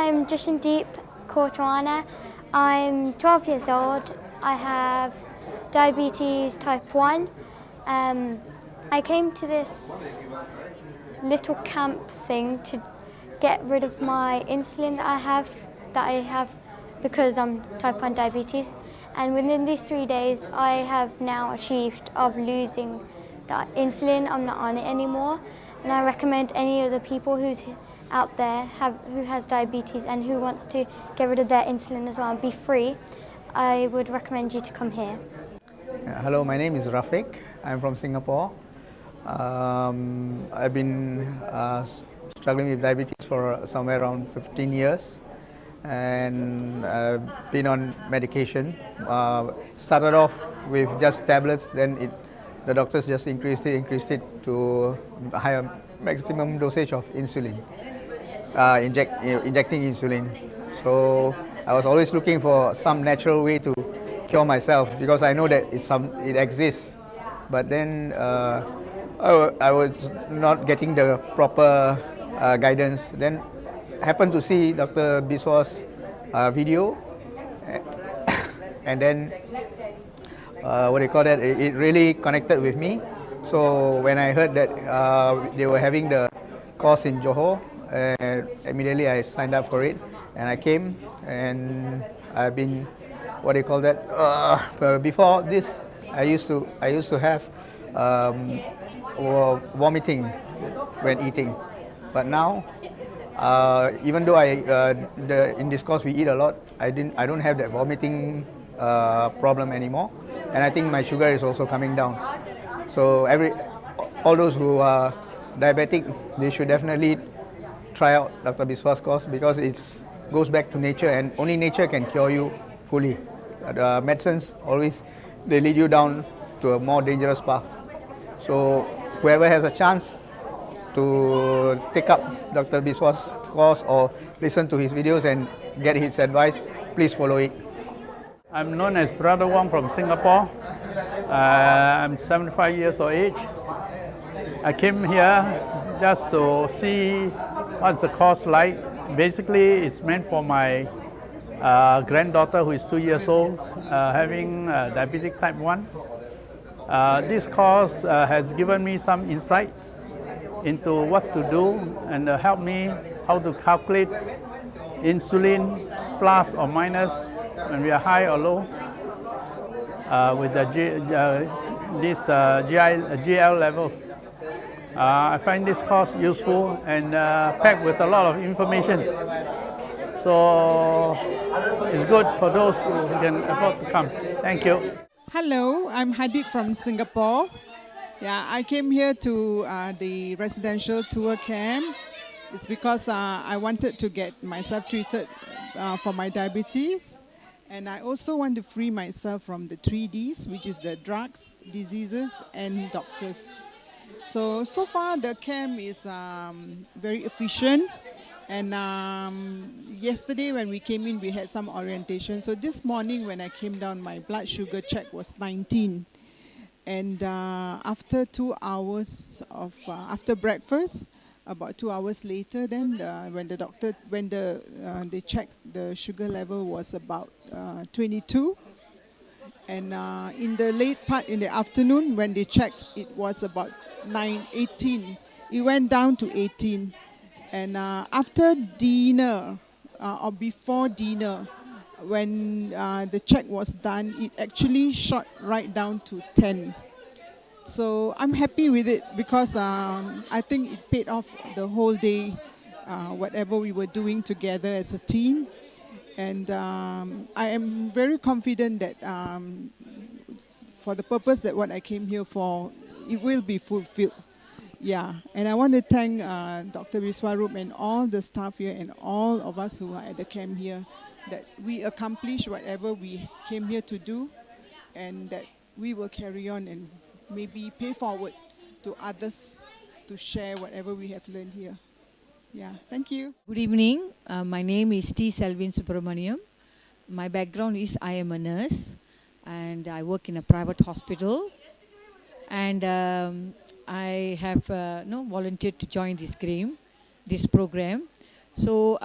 I'm Jashandeep Kaurtawana. I'm 12 years old. I have diabetes type 1. I came to this little camp thing to get rid of my insulin that I have because I'm type 1 diabetes. And within these 3 days, I have now achieved of losing the insulin. I'm not on it anymore. And I recommend any of the people who's out there who has diabetes and who wants to get rid of their insulin as well and be free, I would recommend you to come here. Hello, my name is Rafiq. I'm from Singapore. I've been struggling with diabetes for somewhere around 15 years, and I've been on medication. Started off with just tablets, then the doctors just increased it to a higher maximum dosage of insulin, injecting insulin. So I was always looking for some natural way to cure myself because I know that it exists, but then I was not getting the proper guidance. Then happened to see Dr. Biswar's video, and then it really connected with me. So when I heard that they were having the course in Johor, immediately I signed up for it, and I came, and I've been before this I used to have vomiting when eating, but now even though in this course we eat a lot, I don't have that vomiting problem anymore, and I think my sugar is also coming down. So all those who are diabetic, they should definitely try out Dr. Biswa's course because it goes back to nature, and only nature can cure you fully. Medicines always they lead you down to a more dangerous path. So whoever has a chance to take up Dr. Biswa's course or listen to his videos and get his advice, please follow it. I'm known as Brother Wong from Singapore. I'm 75 years of age. I came here just to see what's the course like. Basically, it's meant for my granddaughter who is 2 years old, having diabetic type 1. This course has given me some insight into what to do and help me how to calculate insulin plus or minus when we are high or low with the GL level. I find this course useful and packed with a lot of information. So it's good for those who can afford to come. Thank you. Hello, I'm Hadid from Singapore. Yeah, I came here to the residential tour camp. It's because I wanted to get myself treated for my diabetes. And I also want to free myself from the 3Ds, which is the drugs, diseases, and doctors. So far the camp is very efficient. And yesterday when we came in, we had some orientation. So this morning when I came down, my blood sugar check was 19. And after 2 hours after breakfast, about 2 hours later, then when they checked, the sugar level was about 22. And in the late part in the afternoon, when they checked, it was about 18. It went down to 18. And after dinner or before dinner, when the check was done, it actually shot right down to 10. So I'm happy with it because I think it paid off the whole day, whatever we were doing together as a team. And I am very confident that for the purpose that what I came here for, it will be fulfilled. Yeah, and I want to thank Dr. Biswaroop and all the staff here and all of us who are at the camp here, that we accomplish whatever we came here to do, and that we will carry on and maybe pay forward to others to share whatever we have learned here. Yeah, thank you. Good evening. My name is T. Selvin Subramaniam. My background is I am a nurse and I work in a private hospital. And I have volunteered to join this program. So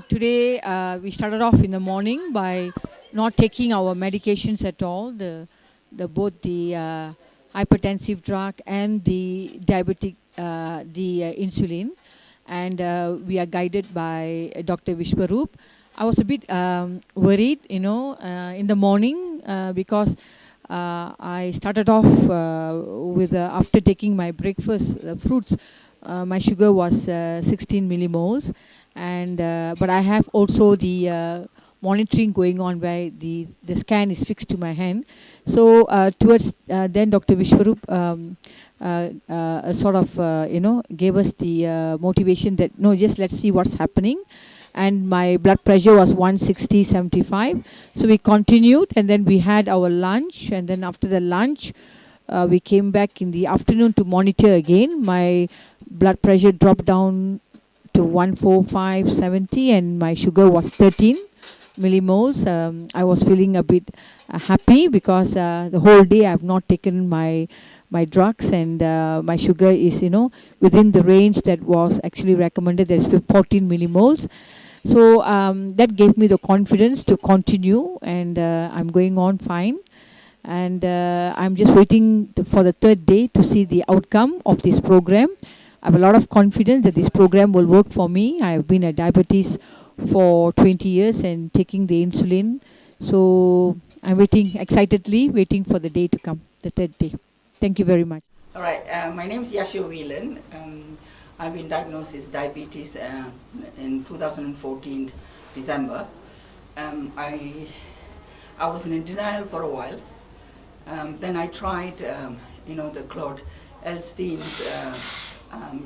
today we started off in the morning by not taking our medications at all, both the hypertensive drug and the diabetic, insulin. And we are guided by Dr. Biswaroop. I was a bit worried, in the morning because I started off with, after taking my breakfast fruits, my sugar was 16 millimoles. And but I have also the monitoring going on where the scan is fixed to my hand. So towards then Dr. Biswaroop sort of gave us the motivation that no, just let's see what's happening. And my blood pressure was 160/75. So we continued, and then we had our lunch, and then after the lunch we came back in the afternoon to monitor again. My blood pressure dropped down to 145/70, and my sugar was 13 millimoles. I was feeling a bit happy because the whole day I have not taken my drugs, and my sugar is within the range that was actually recommended. There's 14 millimoles. So that gave me the confidence to continue, and I'm going on fine. And I'm just waiting for the third day to see the outcome of this program. I have a lot of confidence that this program will work for me. I have been a diabetes for 20 years and taking the insulin. So I'm excitedly waiting for the day to come, the third day. Thank you very much. All right, my name is Yashio Whelan. I've been diagnosed with diabetes in 2014, December. I was in denial for a while. Then I tried, the Claude Elstein's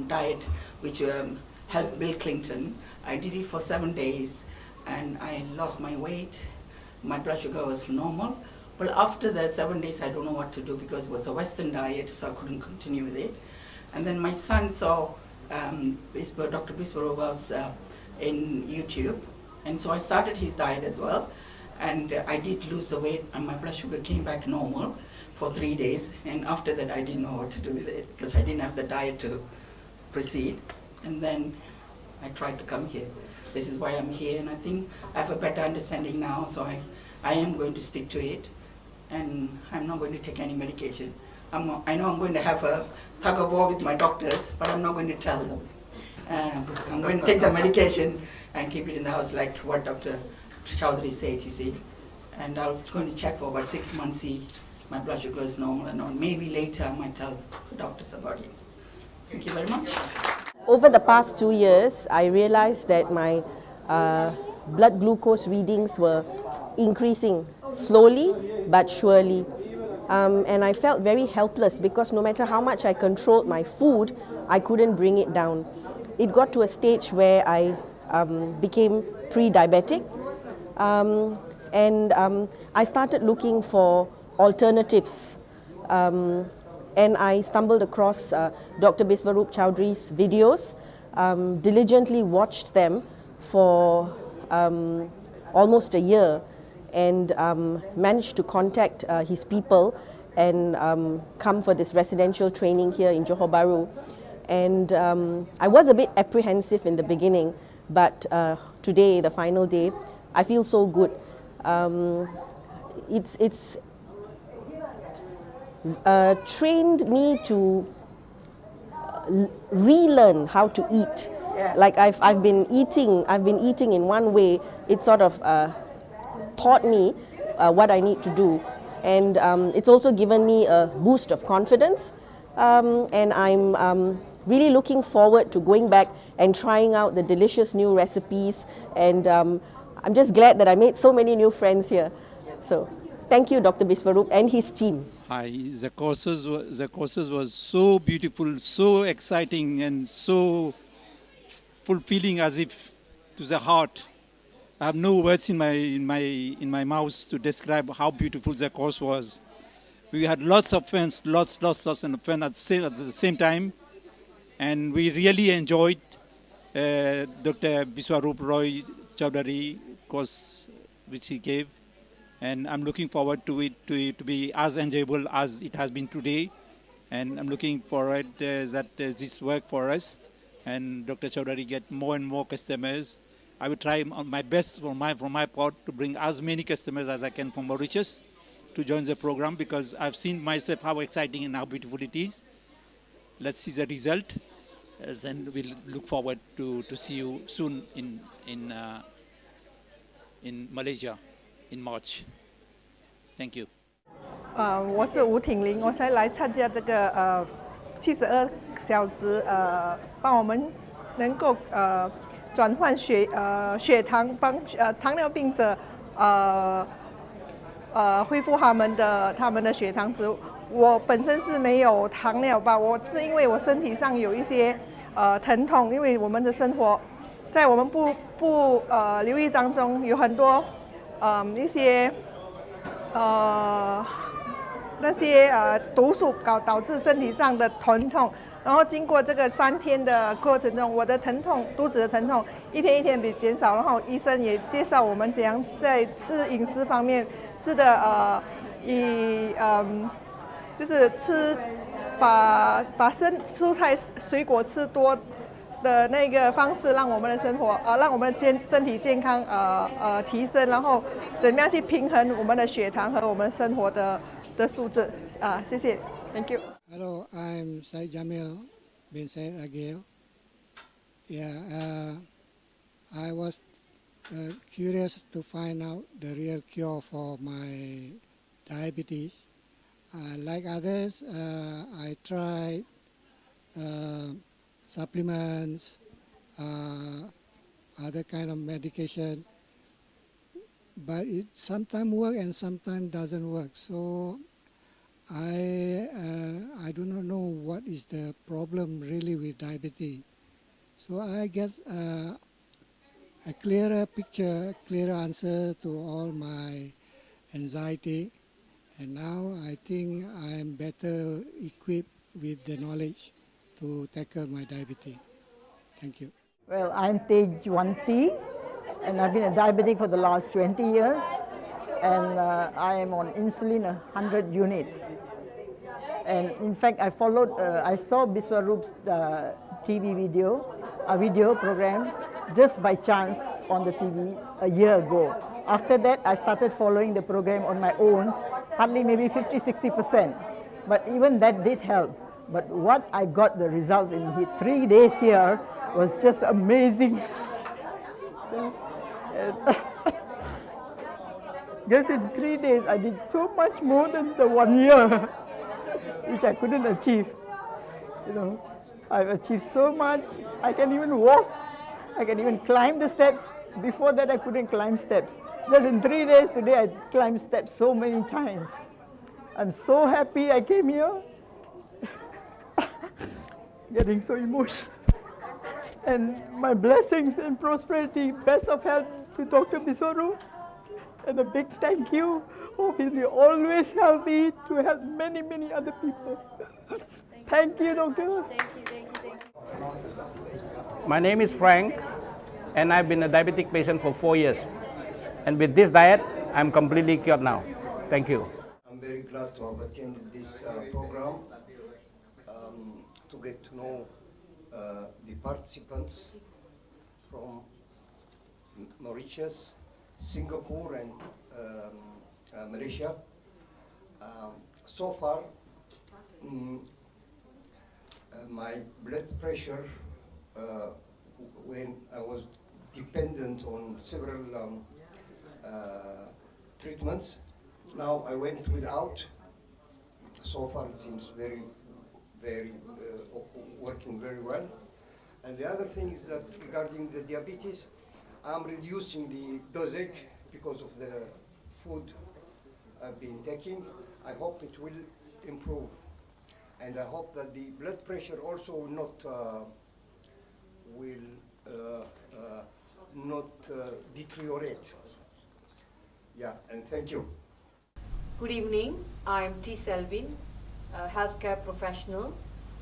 diet, which helped Bill Clinton. I did it for 7 days, and I lost my weight. My blood sugar was normal. Well, after the 7 days, I don't know what to do because it was a Western diet, so I couldn't continue with it. And then my son saw Dr. Biswaroop was in YouTube, and so I started his diet as well. And I did lose the weight, and my blood sugar came back normal for 3 days. And after that, I didn't know what to do with it because I didn't have the diet to proceed. And then I tried to come here. This is why I'm here, and I think I have a better understanding now, so I am going to stick to it. And I'm not going to take any medication. I know I'm going to have a tug of war with my doctors, but I'm not going to tell them. I'm going to take the medication and keep it in the house like what Dr. Chowdhury said, you see. And I was going to check for about 6 months, see my blood sugar is normal and all. Maybe later I might tell the doctors about it. Thank you very much. Over the past 2 years, I realized that my blood glucose readings were increasing slowly but surely. And I felt very helpless because no matter how much I controlled my food, I couldn't bring it down. It got to a stage where I became pre-diabetic, and I started looking for alternatives. And I stumbled across Dr. Biswaroop Chowdhury's videos, diligently watched them for almost a year, and managed to contact his people and come for this residential training here in Johor Bahru. And I was a bit apprehensive in the beginning, but today, the final day, I feel so good. It's trained me to relearn how to eat. Yeah. Like I've been eating in one way. It sort of taught me what I need to do, and it's also given me a boost of confidence. And I'm really looking forward to going back and trying out the delicious new recipes. And I'm just glad that I made so many new friends here. So thank you, Dr. Biswaroop and his team. Hi, the courses was so beautiful, so exciting, and so fulfilling, as if to the heart. I have no words in my mouth to describe how beautiful the course was. We had lots of friends, lots of fun at the same time, and we really enjoyed Dr. Biswaroop Roy Chowdhury course which he gave. And I'm looking forward to it to be as enjoyable as it has been today. And I'm looking forward that this work for us and Dr. Chowdhury get more and more customers. I will try my best from my part to bring as many customers as I can from Mauritius to join the program, because I've seen myself how exciting and how beautiful it is. Let's see the result, and we'll look forward to see you soon in Malaysia in March. Thank you. 我是吴挺玲，我才来参加这个72小时帮我们能够转换血糖，帮糖尿病者恢复他们的血糖值。我本身是没有糖尿病，我是因为我身体上有一些疼痛，因为我们的生活在我们不留意当中有很多一些那些毒素导致身体上的疼痛，然后经过这个3天的过程中，我的疼痛肚子的疼痛一天一天比减少，然后医生也介绍我们怎样在吃饮食方面吃的就是吃把蔬菜水果吃多的那个方式，让我们的生活让我们的身体健康提升，然后怎么样去平衡我们的血糖和我们生活的素质谢谢 ，Thank you. Hello, I'm Syed Jamil bin Syed Agil. Yeah, I was curious to find out the real cure for my diabetes. Like others, I tried supplements, other kind of medication, but it sometimes works and sometimes doesn't work. So I do not know what is the problem really with diabetes. So I guess a clearer picture, clearer answer to all my anxiety. And now I think I am better equipped with the knowledge to tackle my diabetes. Thank you. Well, I'm Tejwanti, and I've been a diabetic for the last 20 years, and I am on insulin 100 units. And in fact, I saw Biswaroop's TV video program just by chance on the TV a year ago. After that, I started following the program on my own, hardly maybe 50-60%. But even that did help. But what I got the results in 3 days here was just amazing. Just in 3 days, I did so much more than the 1 year, which I couldn't achieve. You know, I've achieved so much. I can even walk. I can even climb the steps. Before that, I couldn't climb steps. Just in 3 days today, I climbed steps so many times. I'm so happy I came here. Getting so emotional. And my blessings and prosperity, best of health to Dr. Biswaroop. And a big thank you. Hope he'll be always healthy to help many, many other people. Thank you, doctor. Thank you. My name is Frank, and I've been a diabetic patient for 4 years. And with this diet, I'm completely cured now. Thank you. I'm very glad to have attended this program to get to know the participants from Mauritius, Singapore, and Malaysia. So far, my blood pressure, when I was dependent on several treatments, now I went without. So far it seems very working very well. And the other thing is that regarding the diabetes, I'm reducing the dosage because of the food I've been taking. I hope it will improve. And I hope that the blood pressure also will not deteriorate. Yeah, and thank you. Good evening. I'm T. Selvin, a healthcare professional.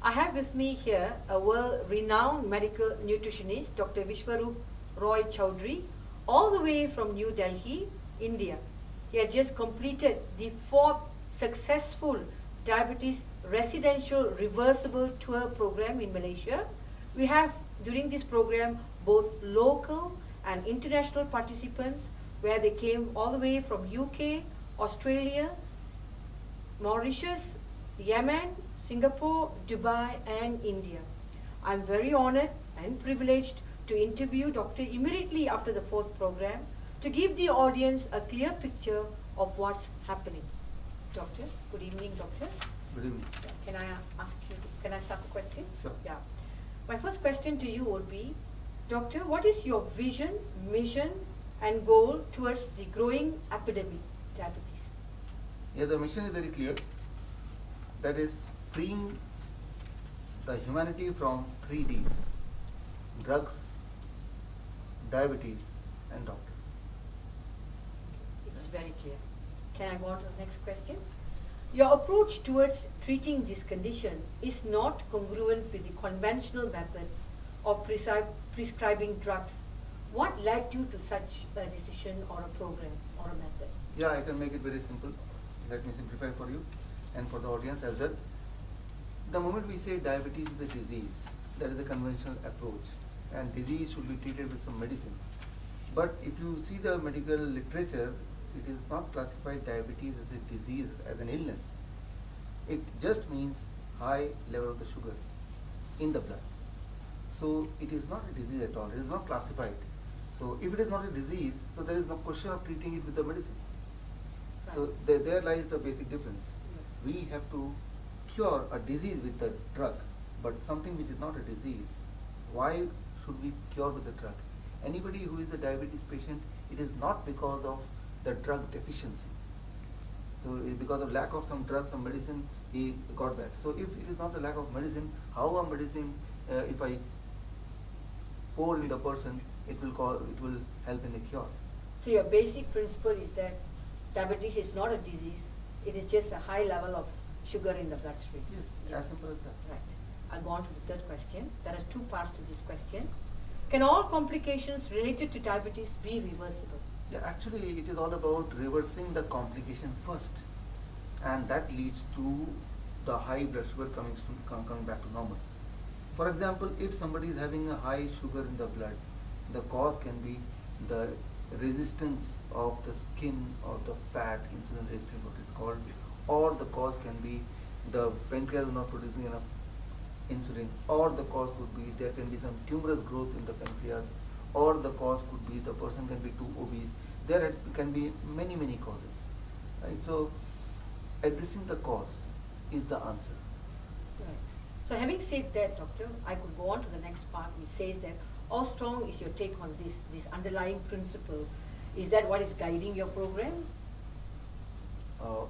I have with me here a world-renowned medical nutritionist, Dr. Biswaroop Roy Chowdhury, all the way from New Delhi, India. He had just completed the 4th successful diabetes residential reversible tour program in Malaysia. We have during this program both local and international participants, where they came all the way from UK, Australia, Mauritius, Yemen, Singapore, Dubai and India. I'm very honored and privileged to interview Doctor immediately after the fourth program to give the audience a clear picture of what's happening. Doctor, good evening, Doctor. Good evening. Can I ask you, can I start the questions? Sure. Yeah. My first question to you would be, Doctor, what is your vision, mission and goal towards the growing epidemic, diabetes? Yeah, the mission is very clear. That is freeing the humanity from 3 Ds: drugs, diabetes and doctors. It's very clear. Can I go on to the next question? Your approach towards treating this condition is not congruent with the conventional methods of prescribing drugs. What led you to such a decision or a program or a method? Yeah, I can make it very simple. Let me simplify for you and for the audience as well. The moment we say diabetes is a disease, that is a conventional approach, and disease should be treated with some medicine. But if you see the medical literature, it is not classified diabetes as a disease, as an illness. It just means high level of the sugar in the blood. So it is not a disease at all. It is not classified. So if it is not a disease, so there is no question of treating it with the medicine. Right. So there lies the basic difference. We have to cure a disease with the drug, but something which is not a disease, why should we cure with the drug? Anybody who is a diabetes patient, it is not because of the drug deficiency. So because of lack of some drug, some medicine, he got that. So if it is not a lack of medicine, how a medicine, if I pour in the person, it will help in the cure. So your basic principle is that diabetes is not a disease, it is just a high level of sugar in the bloodstream. Yes, as simple as that. Right. I'll go on to the third question. There are 2 parts to this question. Can all complications related to diabetes be reversible? Yeah, actually it is all about reversing the complication first, and that leads to the high blood sugar coming back to normal. For example, if somebody is having a high sugar in the blood, the cause can be the resistance of the skin or the fat, insulin resistance what is called, or the cause can be the pancreas is not producing enough insulin, or the cause could be there can be some tumorous growth in the pancreas, or the cause could be the person can be too obese. There can be many causes, right? So addressing the cause is the answer. Right. So having said that, Doctor, I could go on to the next part which says that how strong is your take on this underlying principle? Is that what is guiding your program?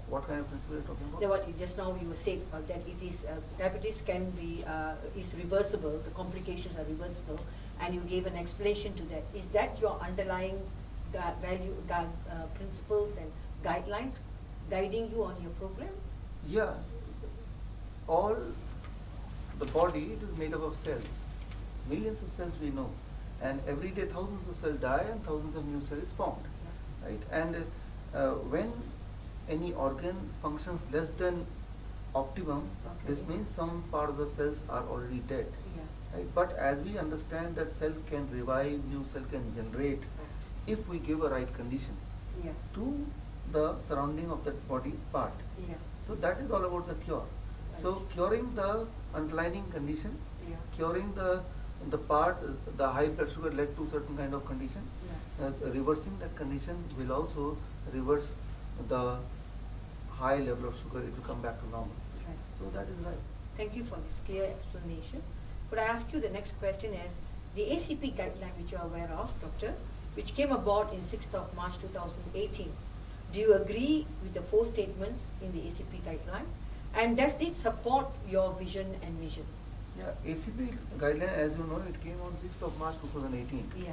What kind of principle are you talking about? What just now you said that it is diabetes can be is reversible. The complications are reversible, and you gave an explanation to that. Is that your underlying principles and guidelines guiding you on your program? Yeah. All the body, it is made up of cells. Millions of cells we know, and every day thousands of cells die and thousands of new cells formed, right? And when any organ functions less than optimum, this means some part of the cells are already dead, right? But as we understand that cell can revive, new cell can generate, if we give a right condition to the surrounding of that body part. So that is all about the cure. So curing the underlying condition, curing the part, the high blood sugar led to certain kind of condition, reversing that condition will also reverse the high level of sugar, it will come back to normal. Right. So that is right. Thank you for this clear explanation. Could I ask you the next question is, the ACP guideline which you are aware of, Doctor, which came about in 6th of March 2018, do you agree with the 4 statements in the ACP guideline? And does it support your vision and mission? Yeah, ACP guideline, as you know, it came on 6th of March 2018. Yeah.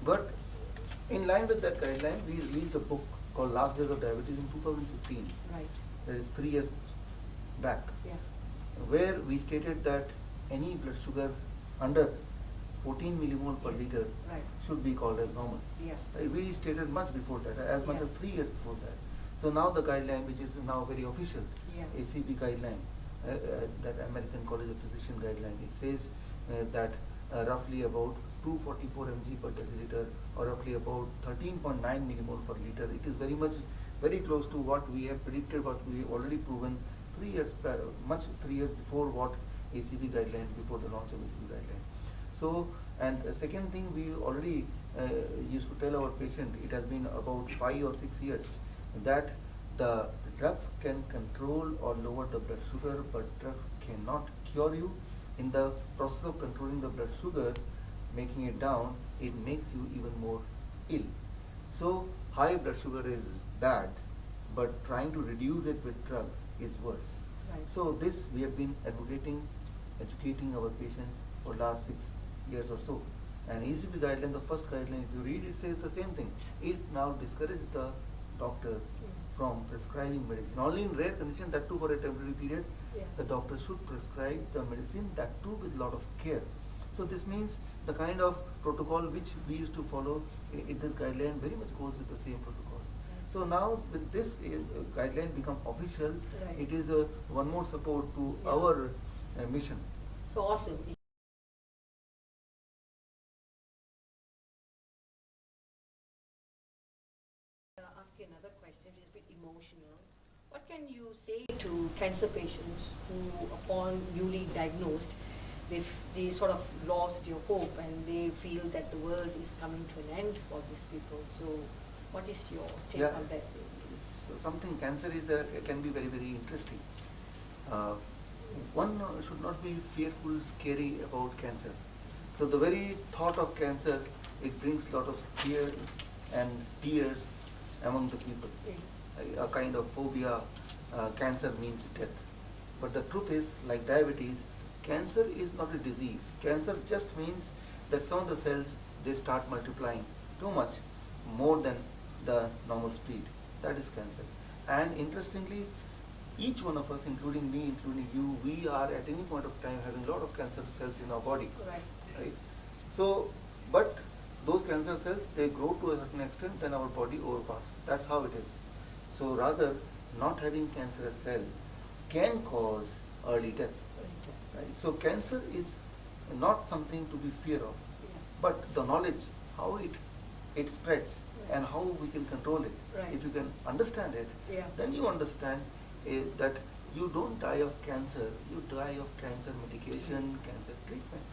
But in line with that guideline, we released a book called Last Days of Diabetes in 2015. Right. That is 3 years back. Yeah. Where we stated that any blood sugar under 14 millimole per liter should be called as normal. Yeah. We stated much before that, as much as 3 years before that. So now the guideline, which is now very official, ACP guideline, that American College of Physicians guideline, it says that roughly about 244 mg per deciliter, or roughly about 13.9 millimole per liter. It is very close to what we have predicted, what we have already proven 3 years before what ACB guideline, before the launch of ACB guideline. So, and second thing, we already used to tell our patient, it has been about 5 or 6 years, that the drugs can control or lower the blood sugar, but drugs cannot cure you. In the process of controlling the blood sugar, making it down, it makes you even more ill. So high blood sugar is bad, but trying to reduce it with drugs is worse. Right. So this we have been advocating, educating our patients for last 6 years or so. And ACP guideline, the first guideline, if you read, it says the same thing. It now discourages the doctor from prescribing medicine. Only in rare condition, that too for a temporary period, the doctor should prescribe the medicine, that too with lot of care. So this means the kind of protocol which we used to follow in this guideline very much goes with the same protocol. So now with this guideline become official, it is one more support to our mission. So awesome. I'll ask you another question, which is a bit emotional. What can you say to cancer patients who, upon newly diagnosed, they sort of lost your hope and they feel that the world is coming to an end for these people? So, what is your take on that? Something, cancer is can be very, very interesting. One should not be fearful, scary about cancer. So the very thought of cancer, it brings a lot of fear and tears among the people. A kind of phobia, cancer means death. But the truth is, like diabetes, cancer is not a disease. Cancer just means that some of the cells, they start multiplying too much, more than the normal speed. That is cancer. And interestingly, each one of us, including me, including you, we are at any point of time having a lot of cancer cells in our body. Right? So, but those cancer cells, they grow to a certain extent, then our body overpass. That's how it is. So rather, not having cancerous cell can cause early death. Right? So cancer is not something to be feared of, but the knowledge, how it spreads and how we can control it. If you can understand it, then you understand that you don't die of cancer, you die of cancer medication, cancer treatment.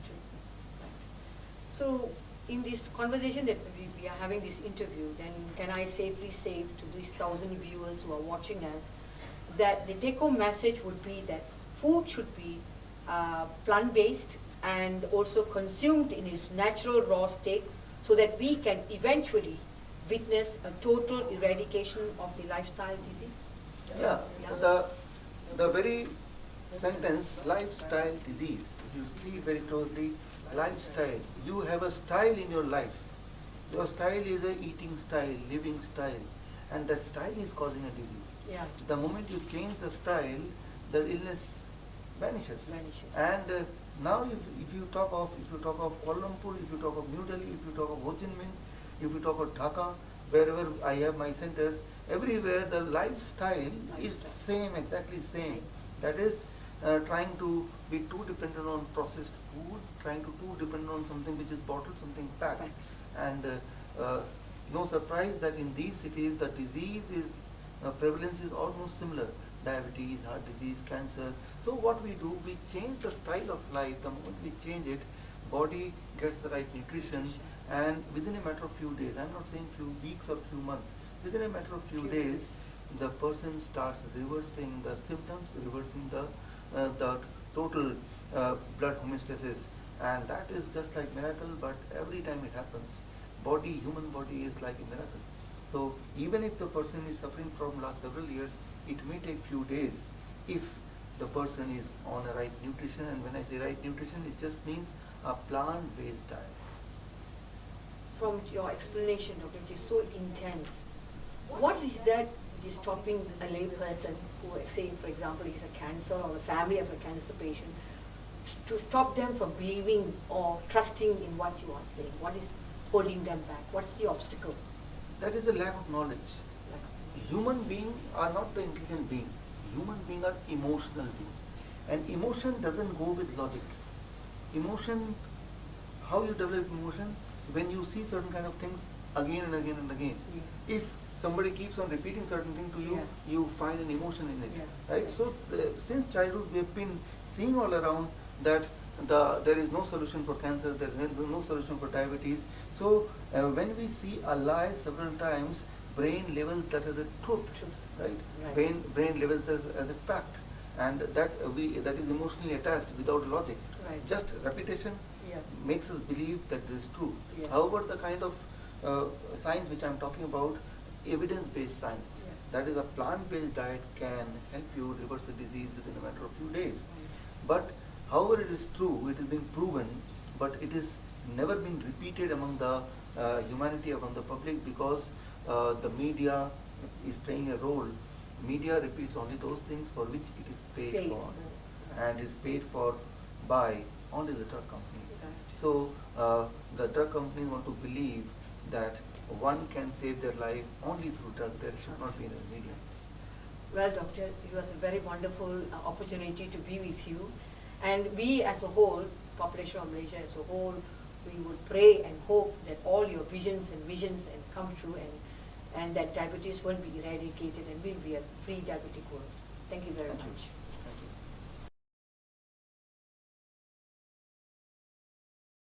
So, in this conversation that we are having, this interview, then can I safely say to these 1,000 viewers who are watching us that the take-home message would be that food should be plant-based and also consumed in its natural raw state, so that we can eventually witness a total eradication of the lifestyle disease? The very sentence, lifestyle disease, if you see very closely, lifestyle, you have a style in your life. Your style is a eating style, living style, and that style is causing a disease. The moment you change the style, the illness vanishes. And now if you talk of Kuala Lumpur, if you talk of New Delhi, if you talk of Ho Chi Minh, if you talk of Dhaka, wherever I have my centers, everywhere the lifestyle is same, exactly same. That is trying to be too dependent on processed food, trying to too dependent on something which is bottled, something packed. And no surprise that in these cities the disease is, prevalence is almost similar. Diabetes, heart disease, cancer. So what we do, we change the style of life. The moment we change it, body gets the right nutrition, and within a matter of few days, I'm not saying few weeks or few months, within a matter of few days, the person starts reversing the symptoms, reversing the total blood homeostasis, and that is just like miracle. But every time it happens, human body is like a miracle. So even if the person is suffering from last several years, it may take few days if the person is on a right nutrition. And when I say right nutrition, it just means a plant-based diet. From your explanation, Doctor, which is so intense, what is that which is stopping a layperson who, say, for example, is a cancer or a family of a cancer patient, to stop them from believing or trusting in what you are saying? What is holding them back? What's the obstacle? That is a lack of knowledge. Human beings are not the intelligent being. Human beings are emotional beings. And emotion doesn't go with logic. Emotion how you develop emotion? When you see certain kind of things again and again and again. If somebody keeps on repeating certain thing to you, you find an emotion in it, right? So since childhood we have been seeing all around that there is no solution for cancer, there is no solution for diabetes. So when we see a lie several times, brain labels that as a truth, right? Brain labels that as a fact, and that is emotionally attached without logic. Right. Just repetition makes us believe that this is true. Yeah. However, the kind of science which I am talking about, evidence-based science, that is a plant-based diet can help you reverse a disease within a matter of few days. But however it is true, it has been proven, but it is never been repeated among the humanity, among the public, because the media is playing a role. Media repeats only those things for which it is paid for, and is paid for by only the drug companies. So the drug companies want to believe that one can save their life only through drug. There should not be in the media. Well, Doctor, it was a very wonderful opportunity to be with you. And we as a whole, population of Malaysia as a whole, we would pray and hope that all your visions and come true, and that diabetes will be eradicated and will be a free diabetic world. Thank you very much.